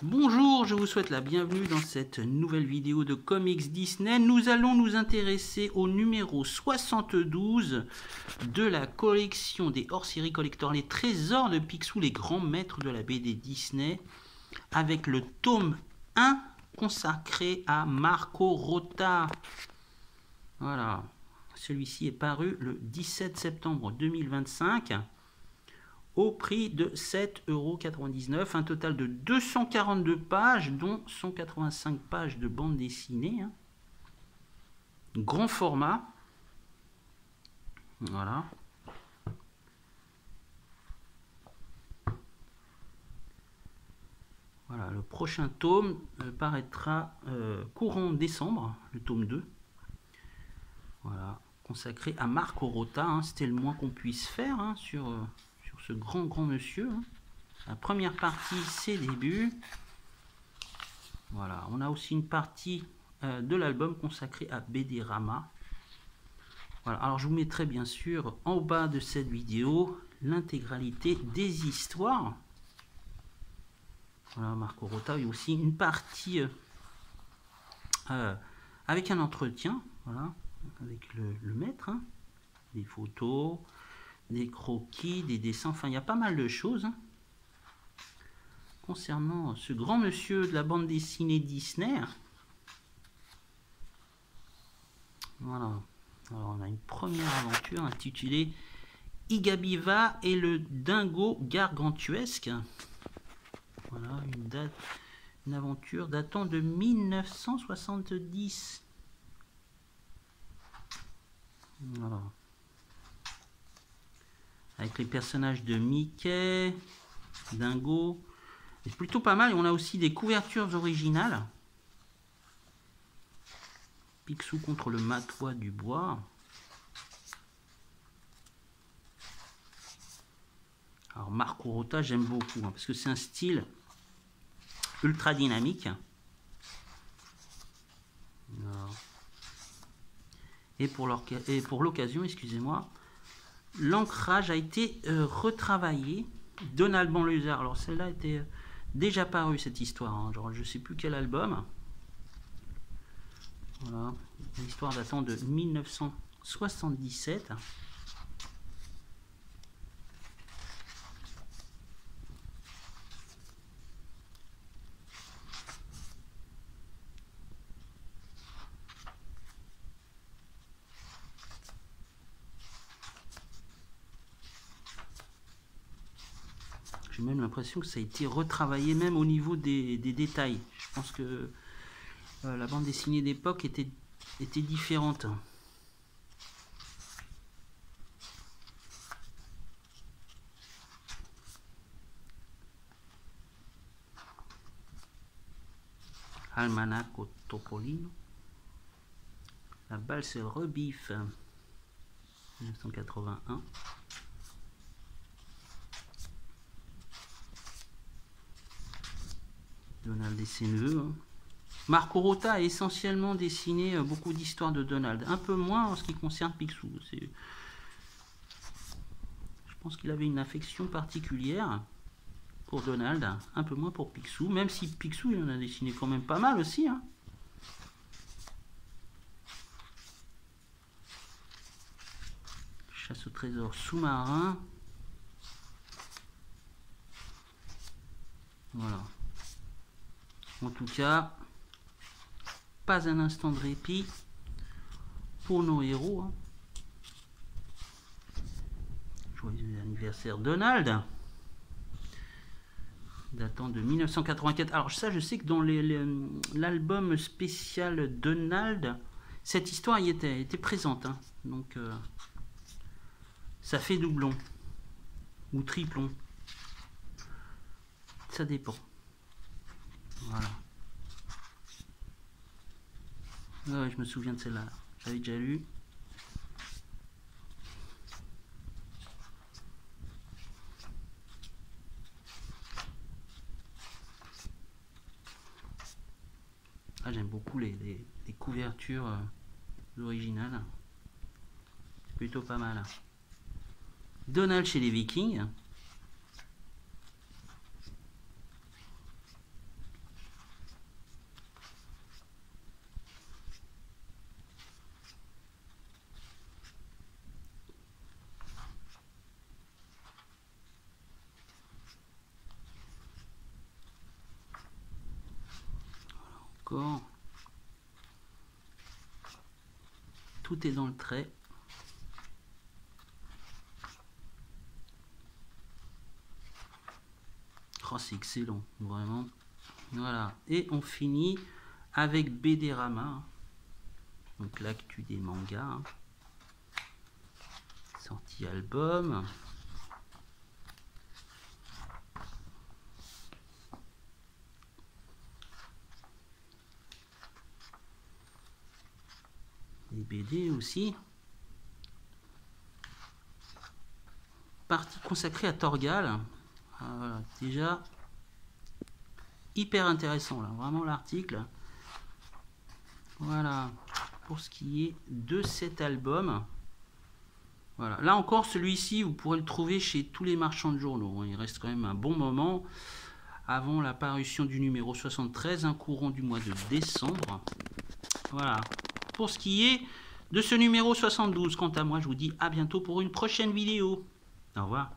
Bonjour, je vous souhaite la bienvenue dans cette nouvelle vidéo de Comics Disney. Nous allons nous intéresser au numéro 72 de la collection des hors-série collector, les trésors de Picsou, les grands maîtres de la BD Disney, avec le tome 1 consacré à Marco Rota. Voilà, celui-ci est paru le 17 septembre 2025. Au prix de 7,99 €, un total de 242 pages, dont 185 pages de bande dessinée. Grand format. Voilà. Voilà, le prochain tome paraîtra courant décembre, le tome 2. Voilà, consacré à Marco Rota. C'était le moins qu'on puisse faire sur ce grand monsieur. La première partie, ses débuts. Voilà, on a aussi une partie de l'album consacrée à BD-Rama. Voilà, alors je vous mettrai bien sûr en bas de cette vidéo l'intégralité des histoires. Voilà, Marco Rota, il y a aussi une partie avec un entretien, voilà, avec le maître, des photos, des croquis, des dessins, enfin il y a pas mal de choses concernant ce grand monsieur de la bande dessinée Disney. Voilà, alors on a une première aventure intitulée Igabiva et le dingo gargantuesque. Voilà, une aventure datant de 1970. Voilà. Avec les personnages de Mickey, Dingo. C'est plutôt pas mal. Et on a aussi des couvertures originales. Picsou contre le matois du bois. Alors Marco Rota, j'aime beaucoup, parce que c'est un style ultra dynamique. Et pour l'occasion, excusez-moi, l'ancrage a été retravaillé. Donald Banlieusard. Alors celle-là était déjà parue, cette histoire. Genre, je sais plus quel album. Voilà, l'histoire datant de 1977. J'ai même l'impression que ça a été retravaillé même au niveau des détails. Je pense que la bande dessinée d'époque était différente. Almanacco Topolino. La balle c'est le rebif. 1981. Donald et ses neveux. Marco Rota a essentiellement dessiné beaucoup d'histoires de Donald. Un peu moins en ce qui concerne Picsou. Je pense qu'il avait une affection particulière pour Donald. Un peu moins pour Picsou. Même si Picsou, il en a dessiné quand même pas mal aussi. Chasse au trésor sous-marin. Voilà. En tout cas, pas un instant de répit pour nos héros. Joyeux anniversaire Donald, datant de 1984. Alors ça, je sais que dans l'album spécial Donald, cette histoire y était présente. Donc ça fait doublon ou triplon. Ça dépend. Voilà. Ouais, je me souviens de celle-là. J'avais déjà lu. Ah, j'aime beaucoup les couvertures originales. C'est plutôt pas mal. Donald chez les Vikings. encore. Tout est dans le trait. Oh, c'est excellent, vraiment. Voilà. Et on finit avec BDRama. Donc l'actu des mangas. Sortie album. Les BD aussi. Partie consacrée à Torgal. Voilà, déjà hyper intéressant là, vraiment l'article. Voilà pour ce qui est de cet album. Voilà, là encore celui-ci vous pourrez le trouver chez tous les marchands de journaux. Il reste quand même un bon moment avant la parution du numéro 73, un courant du mois de décembre. Voilà pour ce qui est de ce numéro 72. Quant à moi, je vous dis à bientôt pour une prochaine vidéo. Au revoir.